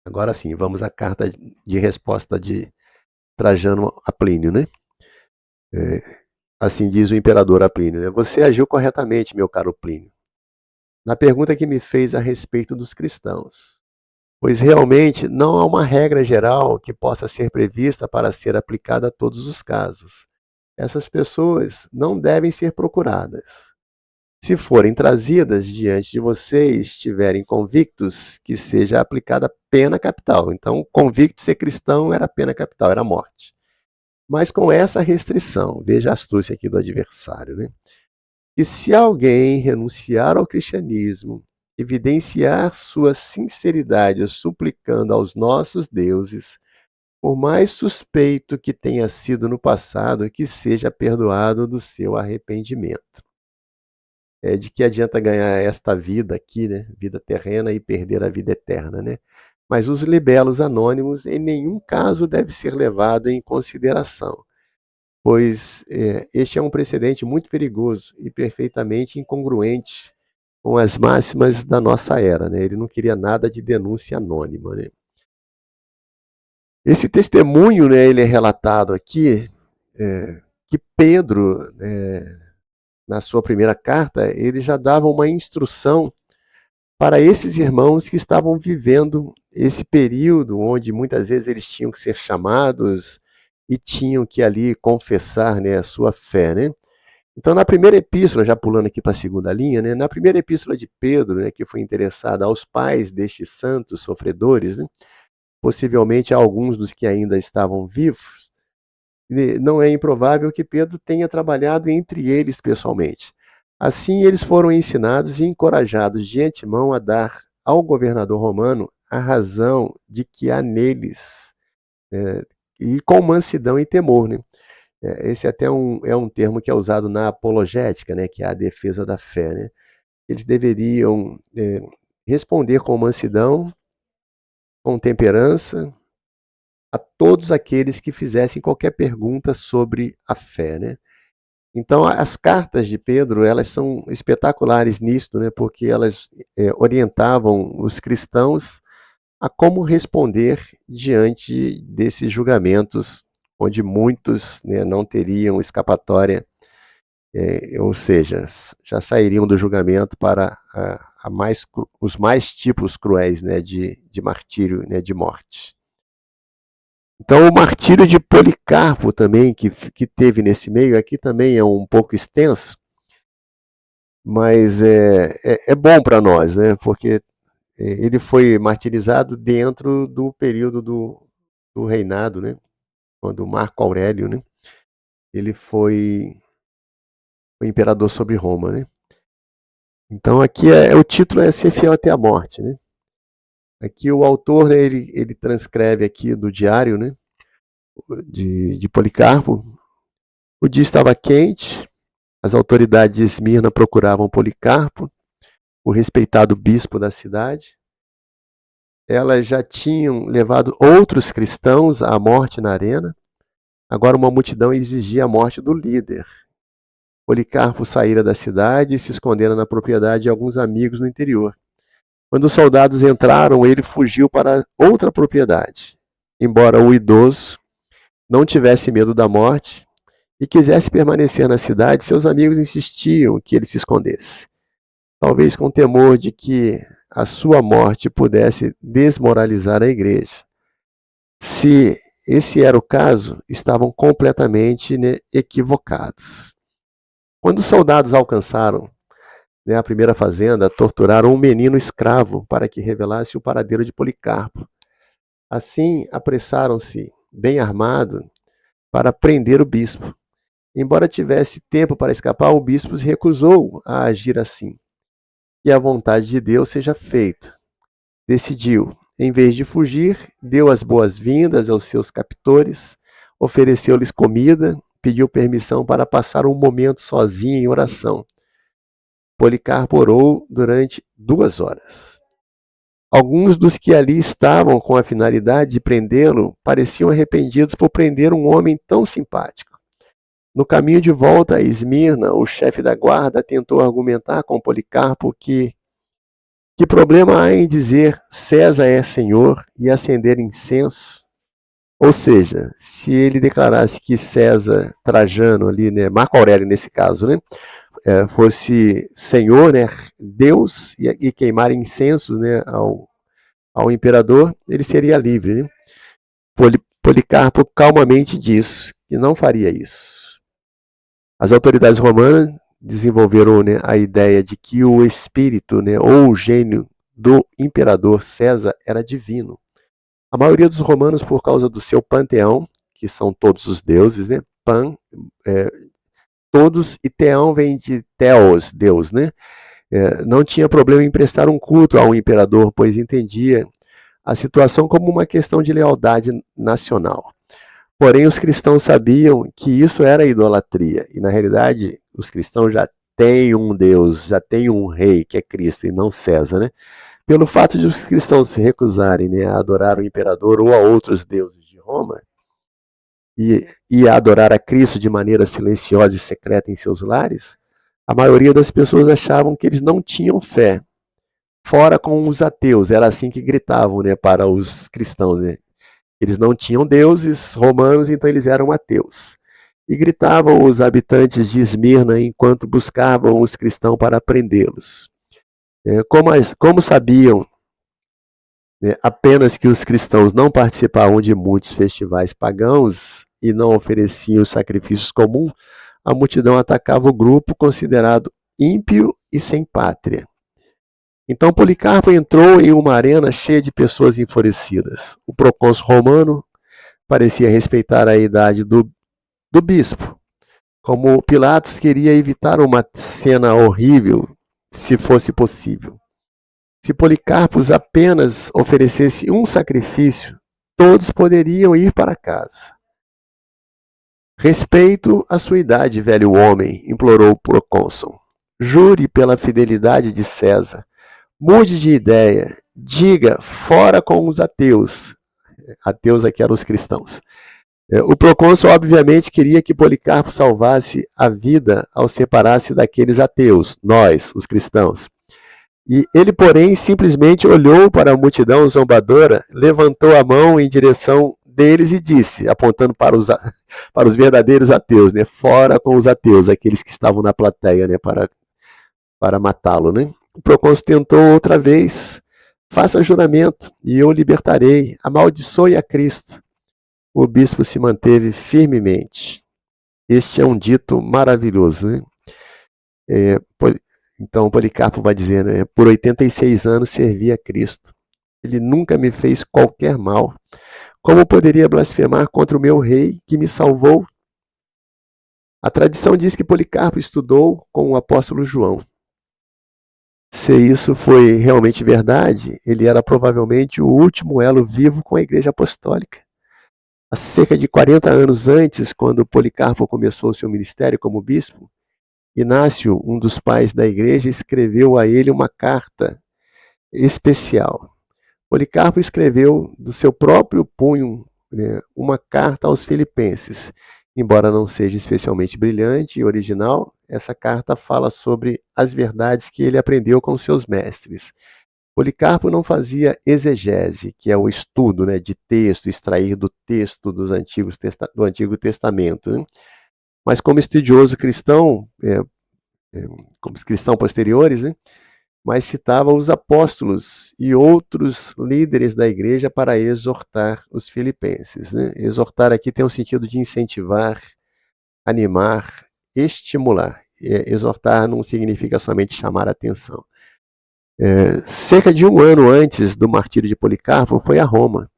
Agora sim, vamos à carta de resposta de Trajano a Plínio, né? Assim diz o imperador a Plínio, né? Você agiu corretamente, meu caro Plínio, na pergunta que me fez a respeito dos cristãos, pois realmente não há uma regra geral que possa ser prevista para ser aplicada a todos os casos. Essas pessoas não devem ser procuradas. Se forem trazidas diante de vocês, estiverem convictos que seja aplicada pena capital. Então, convicto de ser cristão era pena capital, era morte. Mas com essa restrição, veja a astúcia aqui do adversário, né? Que se alguém renunciar ao cristianismo, evidenciar sua sinceridade suplicando aos nossos deuses, por mais suspeito que tenha sido no passado, que seja perdoado do seu arrependimento. De que adianta ganhar esta vida aqui, né? Vida terrena, e perder a vida eterna, né? Mas os libelos anônimos em nenhum caso deve ser levado em consideração, pois este é um precedente muito perigoso e perfeitamente incongruente com as máximas da nossa era, né? Ele não queria nada de denúncia anônima, né? Esse testemunho, né, ele é relatado aqui, que Pedro, na sua primeira carta, ele já dava uma instrução para esses irmãos que estavam vivendo esse período onde muitas vezes eles tinham que ser chamados e tinham que ali confessar, né, a sua fé, né? Então, na primeira epístola, já pulando aqui para a segunda linha, né, na primeira epístola de Pedro, né, que foi interessada aos pais destes santos sofredores, né, possivelmente a alguns dos que ainda estavam vivos, não é improvável que Pedro tenha trabalhado entre eles pessoalmente. Assim, eles foram ensinados e encorajados de antemão a dar ao governador romano a razão de que há neles, e com mansidão e temor, né? Esse até é um termo que é usado na apologética, né, que é a defesa da fé. Né? Eles deveriam responder com mansidão, com temperança, a todos aqueles que fizessem qualquer pergunta sobre a fé. Né? Então, as cartas de Pedro, elas são espetaculares nisto, né, porque elas orientavam os cristãos a como responder diante desses julgamentos, onde muitos, né, não teriam escapatória, ou seja, já sairiam do julgamento para os mais tipos cruéis, né, de martírio, né, de morte. Então, o martírio de Policarpo também, que teve nesse meio, aqui também é um pouco extenso, mas é bom para nós, né, porque ele foi martirizado dentro do período do reinado, né, quando Marco Aurélio, né, ele foi o imperador sobre Roma, né. Então aqui o título é Ser Fiel até a Morte, né. Aqui o autor, né, ele transcreve aqui do diário, né, de Policarpo. O dia estava quente, as autoridades de Esmirna procuravam Policarpo, o respeitado bispo da cidade. Elas já tinham levado outros cristãos à morte na arena. Agora uma multidão exigia a morte do líder. Policarpo saíra da cidade e se escondera na propriedade de alguns amigos no interior. Quando os soldados entraram, ele fugiu para outra propriedade. Embora o idoso não tivesse medo da morte e quisesse permanecer na cidade, seus amigos insistiam que ele se escondesse. Talvez com temor de que a sua morte pudesse desmoralizar a igreja. Se esse era o caso, estavam completamente, né, equivocados. Quando os soldados alcançaram, né, a primeira fazenda, torturaram um menino escravo para que revelasse o paradeiro de Policarpo. Assim, apressaram-se, bem armado, para prender o bispo. Embora tivesse tempo para escapar, o bispo se recusou a agir assim. Que a vontade de Deus seja feita. Decidiu, em vez de fugir, deu as boas-vindas aos seus captores, ofereceu-lhes comida, pediu permissão para passar um momento sozinho em oração. Policarpo orou durante 2 horas. Alguns dos que ali estavam com a finalidade de prendê-lo pareciam arrependidos por prender um homem tão simpático. No caminho de volta a Esmirna, o chefe da guarda tentou argumentar com Policarpo que problema há em dizer César é Senhor e acender incenso? Ou seja, se ele declarasse que César Trajano ali, né, Marco Aurélio nesse caso, né, fosse Senhor, né, Deus, e queimar incenso, né, ao imperador, ele seria livre. Né? Policarpo calmamente disse que não faria isso. As autoridades romanas desenvolveram, né, a ideia de que o espírito, né, ou o gênio do imperador César era divino. A maioria dos romanos, por causa do seu panteão, que são todos os deuses, né, todos, e teão vem de theos, Deus, né? Não tinha problema em prestar um culto ao imperador, pois entendia a situação como uma questão de lealdade nacional. Porém, os cristãos sabiam que isso era idolatria, e na realidade, os cristãos já têm um Deus, já têm um rei, que é Cristo, e não César, né? Pelo fato de os cristãos se recusarem, né, a adorar o imperador ou a outros deuses de Roma, e a adorar a Cristo de maneira silenciosa e secreta em seus lares, a maioria das pessoas achavam que eles não tinham fé. Fora com os ateus, era assim que gritavam, né, para os cristãos. Né? Eles não tinham deuses romanos, então eles eram ateus. E gritavam os habitantes de Esmirna enquanto buscavam os cristãos para prendê-los. Como sabiam, né, apenas que os cristãos não participavam de muitos festivais pagãos e não ofereciam os sacrifícios comuns, a multidão atacava o grupo considerado ímpio e sem pátria. Então Policarpo entrou em uma arena cheia de pessoas enfurecidas. O procônsul romano parecia respeitar a idade do bispo, como Pilatos queria evitar uma cena horrível, se fosse possível. Se Policarpo apenas oferecesse um sacrifício, todos poderiam ir para casa. Respeito a sua idade, velho homem, implorou o procônsul. Jure pela fidelidade de César. Mude de ideia. Diga, fora com os ateus. Ateus aqui eram os cristãos. O procônsul, obviamente, queria que Policarpo salvasse a vida ao separar-se daqueles ateus, nós, os cristãos. E ele, porém, simplesmente olhou para a multidão zombadora, levantou a mão em direção deles e disse, apontando para os verdadeiros ateus, né? Fora com os ateus, aqueles que estavam na plateia, né? Para matá-lo, né? O procônsul tentou outra vez, faça juramento e eu o libertarei, amaldiçoe a Cristo. O bispo se manteve firmemente. Este é um dito maravilhoso, né? Então Policarpo vai dizer, né? Por 86 anos servi a Cristo. Ele nunca me fez qualquer mal. Como poderia blasfemar contra o meu rei que me salvou? A tradição diz que Policarpo estudou com o apóstolo João. Se isso foi realmente verdade, ele era provavelmente o último elo vivo com a Igreja Apostólica. Há cerca de 40 anos antes, quando Policarpo começou seu ministério como bispo, Inácio, um dos pais da igreja, escreveu a ele uma carta especial. Policarpo escreveu do seu próprio punho, né, uma carta aos filipenses. Embora não seja especialmente brilhante e original, essa carta fala sobre as verdades que ele aprendeu com seus mestres. Policarpo não fazia exegese, que é o estudo, né, de texto, extrair do texto do Antigo Testamento, né? Mas como estudioso cristão, como cristão posteriores, né, mas citava os apóstolos e outros líderes da igreja para exortar os filipenses, né? Exortar aqui tem o sentido de incentivar, animar, estimular. Exortar não significa somente chamar a atenção. Cerca de um ano antes do martírio de Policarpo, foi a Roma,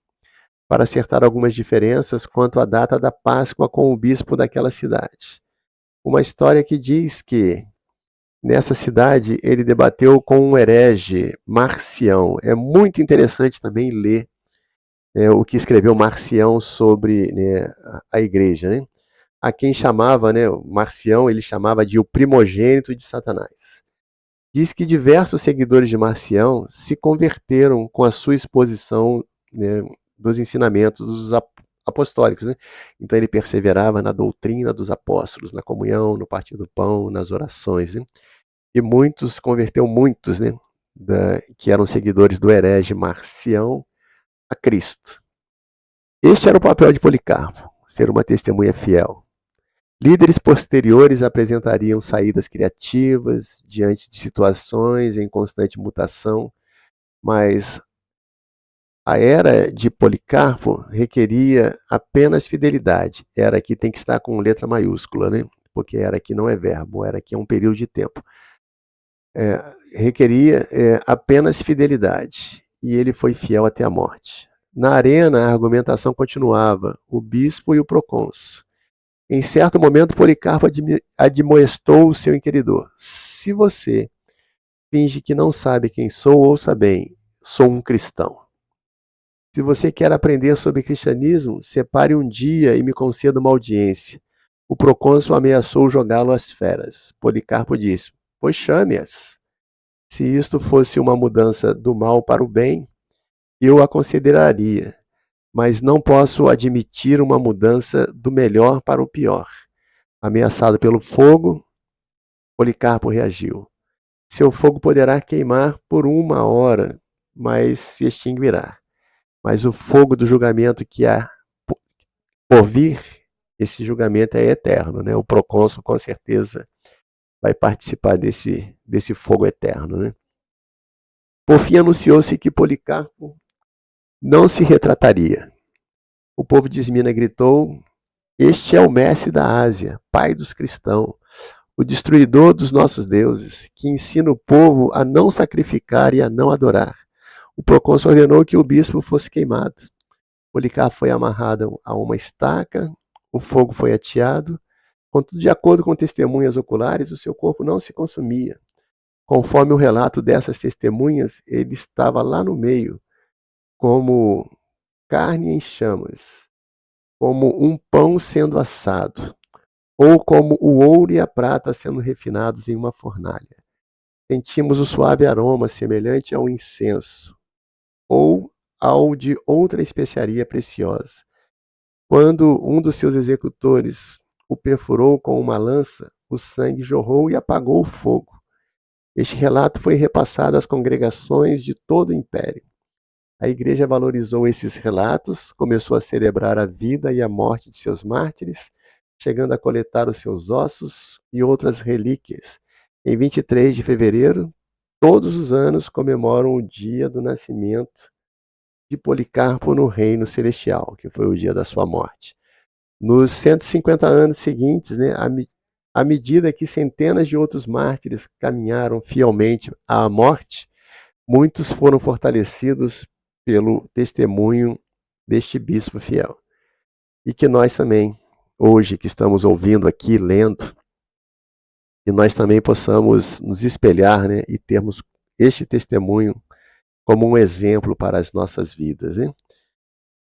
para acertar algumas diferenças quanto à data da Páscoa com o bispo daquela cidade. Uma história que diz que, nessa cidade, ele debateu com um herege, Marcião. É muito interessante também ler o que escreveu Marcião sobre, né, a igreja, né? A quem chamava, né, Marcião, ele chamava de o primogênito de Satanás. Diz que diversos seguidores de Marcião se converteram com a sua exposição, né, dos ensinamentos dos apostólicos, né? Então ele perseverava na doutrina dos apóstolos, na comunhão, no partir do pão, nas orações, né? E converteu muitos, né, que eram seguidores do herege Marcião a Cristo. Este era o papel de Policarpo, ser uma testemunha fiel. Líderes posteriores apresentariam saídas criativas diante de situações em constante mutação, mas a era de Policarpo requeria apenas fidelidade. Era aqui tem que estar com letra maiúscula, né? Porque era aqui não é verbo, era aqui é um período de tempo. Requeria apenas fidelidade, e ele foi fiel até a morte. Na arena, a argumentação continuava, o bispo e o procônsul. Em certo momento, Policarpo admoestou o seu inquiridor. Se você finge que não sabe quem sou, ouça bem, sou um cristão. Se você quer aprender sobre cristianismo, separe um dia e me conceda uma audiência. O procônsul ameaçou jogá-lo às feras. Policarpo disse, pois chame-as. Se isto fosse uma mudança do mal para o bem, eu a consideraria. Mas não posso admitir uma mudança do melhor para o pior. Ameaçado pelo fogo, Policarpo reagiu. Seu fogo poderá queimar por 1 hora, mas se extinguirá. Mas o fogo do julgamento que há por vir, esse julgamento é eterno, né? O procônsul com certeza vai participar desse fogo eterno, né? Por fim, anunciou-se que Policarpo não se retrataria. O povo de Esmina gritou, este é o mestre da Ásia, pai dos cristãos, o destruidor dos nossos deuses, que ensina o povo a não sacrificar e a não adorar. O procônsul ordenou que o bispo fosse queimado. Policarpo foi amarrado a uma estaca, o fogo foi ateado. Contudo, de acordo com testemunhas oculares, o seu corpo não se consumia. Conforme o relato dessas testemunhas, ele estava lá no meio, como carne em chamas. como um pão sendo assado, ou como o ouro e a prata sendo refinados em uma fornalha. Sentimos o suave aroma semelhante ao incenso, ou ao de outra especiaria preciosa. Quando um dos seus executores o perfurou com uma lança, o sangue jorrou e apagou o fogo. Este relato foi repassado às congregações de todo o império. A igreja valorizou esses relatos, começou a celebrar a vida e a morte de seus mártires, chegando a coletar os seus ossos e outras relíquias. Em 23 de fevereiro, todos os anos comemoram o dia do nascimento de Policarpo no reino celestial, que foi o dia da sua morte. Nos 150 anos seguintes, à medida que centenas de outros mártires caminharam fielmente à morte, muitos foram fortalecidos pelo testemunho deste bispo fiel. E que nós também, hoje que estamos ouvindo aqui, lendo, que nós também possamos nos espelhar, e termos este testemunho como um exemplo para as nossas vidas.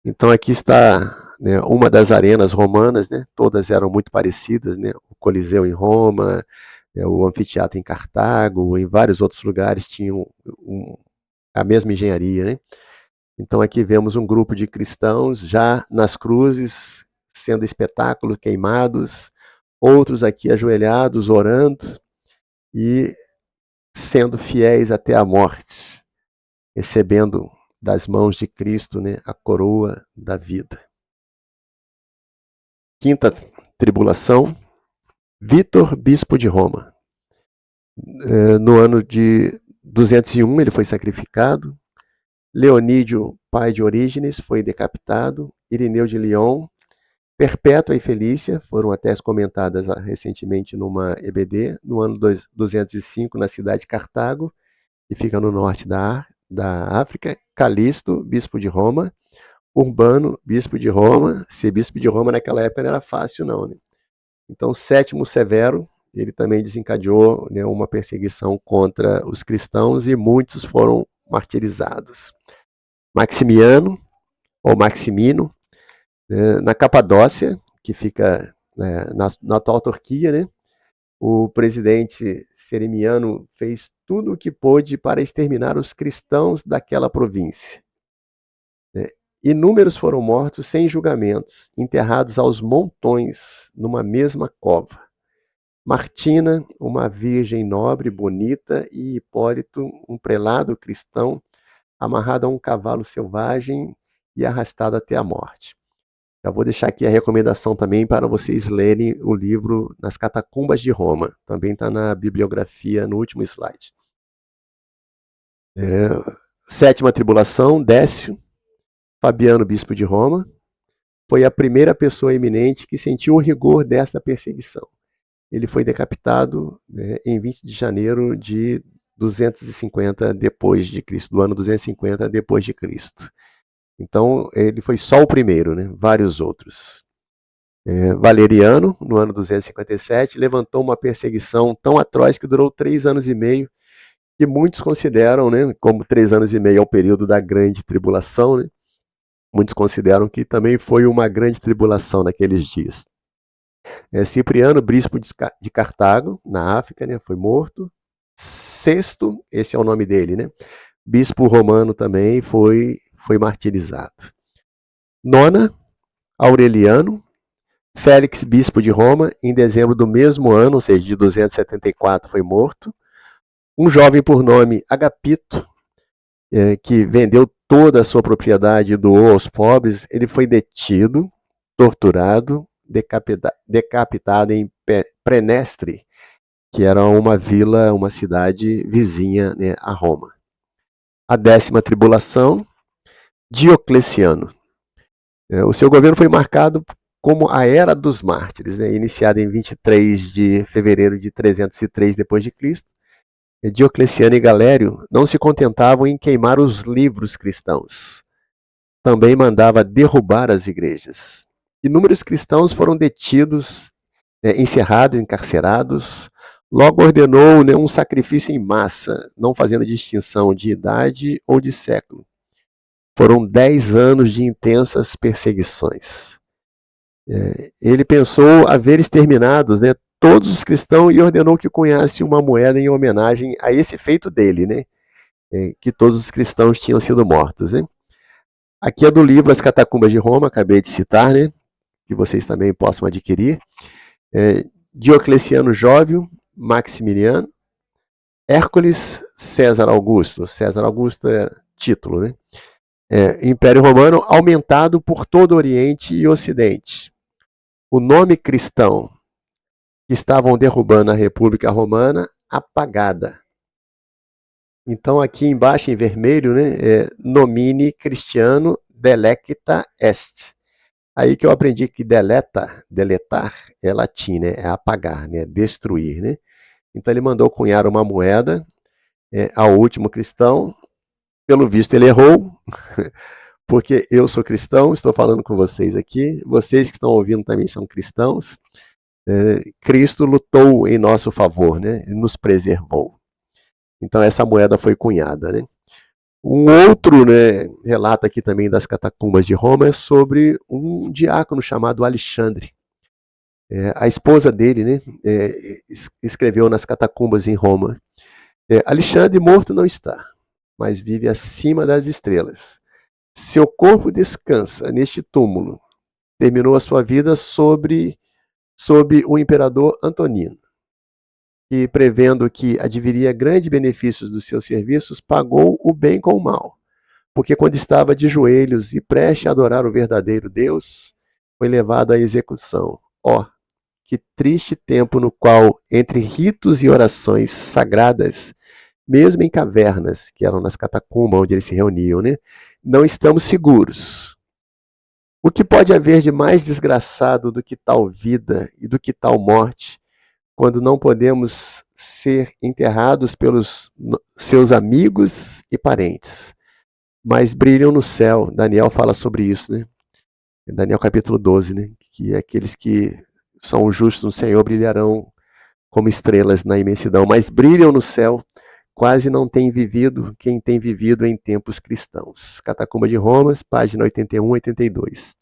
Então aqui está uma das arenas romanas, todas eram muito parecidas, o Coliseu em Roma, o anfiteatro em Cartago, em vários outros lugares tinham a mesma engenharia. Então aqui vemos um grupo de cristãos já nas cruzes, sendo espetáculo queimados, outros aqui ajoelhados, orando e sendo fiéis até a morte, recebendo das mãos de Cristo a coroa da vida. Quinta tribulação, Vítor, bispo de Roma. No ano de 201 ele foi sacrificado. Leonídio, pai de Orígenes, foi decapitado. Irineu de Lyon, Perpétua e Felícia foram até comentadas recentemente numa EBD, no ano 205, na cidade de Cartago, que fica no norte da África. Calixto, bispo de Roma. Urbano, bispo de Roma. Ser bispo de Roma naquela época não era fácil, não. Então, Sétimo Severo, ele também desencadeou uma perseguição contra os cristãos e muitos foram martirizados. Maximiano, ou Maximino, na Capadócia, que fica na atual Turquia, o presidente Seremiano fez tudo o que pôde para exterminar os cristãos daquela província. Inúmeros foram mortos sem julgamentos, enterrados aos montões numa mesma cova. Martina, uma virgem nobre, bonita, e Hipólito, um prelado cristão, amarrado a um cavalo selvagem e arrastado até a morte. Já vou deixar aqui a recomendação também para vocês lerem o livro Nas Catacumbas de Roma. Também está na bibliografia no último slide. Sétima tribulação, Décio, Fabiano, bispo de Roma, foi a primeira pessoa eminente que sentiu o rigor desta perseguição. Ele foi decapitado em 20 de janeiro de 250 depois de Cristo, do ano 250 depois de Cristo. Então, ele foi só o primeiro, vários outros. Valeriano, no ano 257, levantou uma perseguição tão atroz que durou 3 anos e meio, que muitos consideram, como 3 anos e meio é o período da grande tribulação, muitos consideram que também foi uma grande tribulação naqueles dias. Cipriano, bispo de Cartago, na África, foi morto. Sexto, esse é o nome dele, bispo romano também foi martirizado. Nona, Aureliano, Félix, bispo de Roma, em dezembro do mesmo ano, ou seja, de 274, foi morto. Um jovem por nome Agapito, que vendeu toda a sua propriedade e doou aos pobres, ele foi detido, torturado, decapitado em Praeneste, que era uma vila, uma cidade vizinha a Roma. A 10ª tribulação, Diocleciano. O seu governo foi marcado como a Era dos Mártires, iniciada em 23 de fevereiro de 303 d.C. Diocleciano e Galério não se contentavam em queimar os livros cristãos. Também mandava derrubar as igrejas. Inúmeros cristãos foram detidos, encerrados, encarcerados. Logo ordenou um sacrifício em massa, não fazendo distinção de idade ou de século. Foram 10 anos de intensas perseguições. Ele pensou haver exterminados, né, todos os cristãos e ordenou que cunhasse uma moeda em homenagem a esse feito dele, né, que todos os cristãos tinham sido mortos. Né. Aqui é do livro As Catacumbas de Roma, acabei de citar, né, que vocês também possam adquirir. Diocleciano Jovio, Maximiliano, Hércules, César Augusto. César Augusto é título, né? Império Romano aumentado por todo o Oriente e Ocidente. O nome cristão que estavam derrubando a República Romana, apagada. Então aqui embaixo em vermelho, né, nomine cristiano delecta est. Aí que eu aprendi que deletar é latim, né, é apagar, né, destruir, né. Então ele mandou cunhar uma moeda ao último cristão. Pelo visto ele errou, porque eu sou cristão, estou falando com vocês aqui, vocês que estão ouvindo também são cristãos. Cristo lutou em nosso favor, né? E nos preservou. Então essa moeda foi cunhada, né? Um outro, né, relato aqui também das catacumbas de Roma é sobre um diácono chamado Alexandre. A esposa dele, né, escreveu nas catacumbas em Roma. Alexandre morto não está, mas vive acima das estrelas. Seu corpo descansa neste túmulo. Terminou a sua vida sob o imperador Antonino, que, prevendo que adviria grandes benefícios dos seus serviços, pagou o bem com o mal. Porque quando estava de joelhos e prestes a adorar o verdadeiro Deus, foi levado à execução. Que triste tempo no qual, entre ritos e orações sagradas, mesmo em cavernas, que eram nas catacumbas onde eles se reuniam, né, não estamos seguros. O que pode haver de mais desgraçado do que tal vida e do que tal morte, quando não podemos ser enterrados pelos seus amigos e parentes, mas brilham no céu? Daniel fala sobre isso, né? Daniel capítulo 12, né? Que aqueles que são justos no Senhor brilharão como estrelas na imensidão, mas brilham no céu. Quase não tem vivido quem tem vivido em tempos cristãos. Catacumba de Roma, página 81, 82.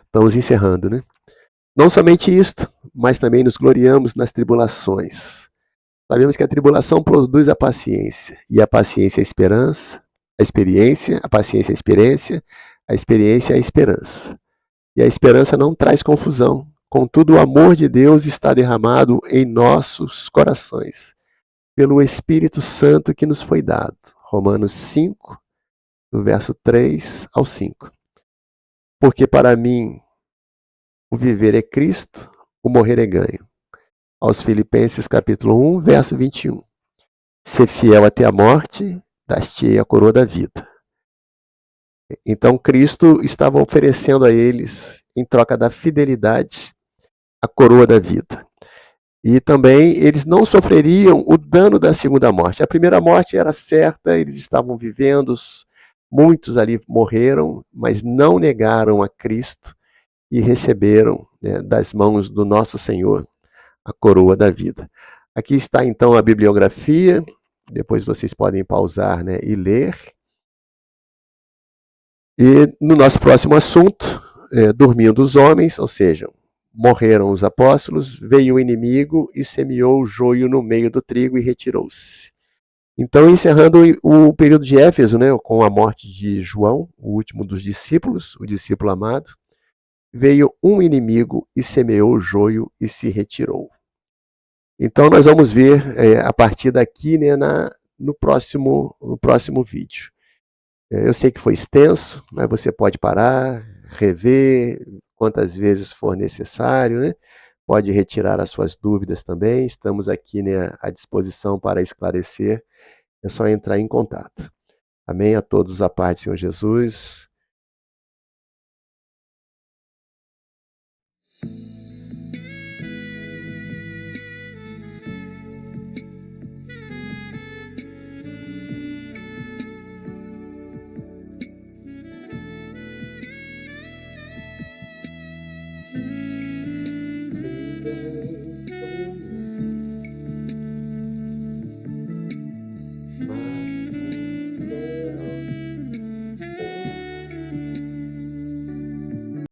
Estamos encerrando, né? Não somente isto, mas também nos gloriamos nas tribulações. Sabemos que a tribulação produz a paciência, e a paciência é a esperança, a experiência, a paciência é a experiência é a esperança. E a esperança não traz confusão. Contudo, o amor de Deus está derramado em nossos corações, pelo Espírito Santo que nos foi dado. Romanos 5, do verso 3 ao 5. Porque para mim o viver é Cristo, o morrer é ganho. Aos Filipenses capítulo 1, verso 21. Ser fiel até a morte, dar-te-ei a coroa da vida. Então Cristo estava oferecendo a eles, em troca da fidelidade, a coroa da vida. E também eles não sofreriam o dano da segunda morte. A primeira morte era certa, eles estavam vivendo, muitos ali morreram, mas não negaram a Cristo e receberam, né, das mãos do nosso Senhor a coroa da vida. Aqui está então a bibliografia, depois vocês podem pausar, né, e ler. E no nosso próximo assunto, dormindo os homens, ou seja, morreram os apóstolos, veio o inimigo e semeou o joio no meio do trigo e retirou-se. Então, encerrando o período de Éfeso, né, com a morte de João, o último dos discípulos, o discípulo amado, veio um inimigo e semeou o joio e se retirou. Então, nós vamos ver a partir daqui, né, no próximo vídeo. Eu sei que foi extenso, mas você pode parar, rever quantas vezes for necessário, né? Pode retirar as suas dúvidas também. Estamos aqui, né, à disposição para esclarecer. É só entrar em contato. Amém? A todos a paz do Senhor Jesus.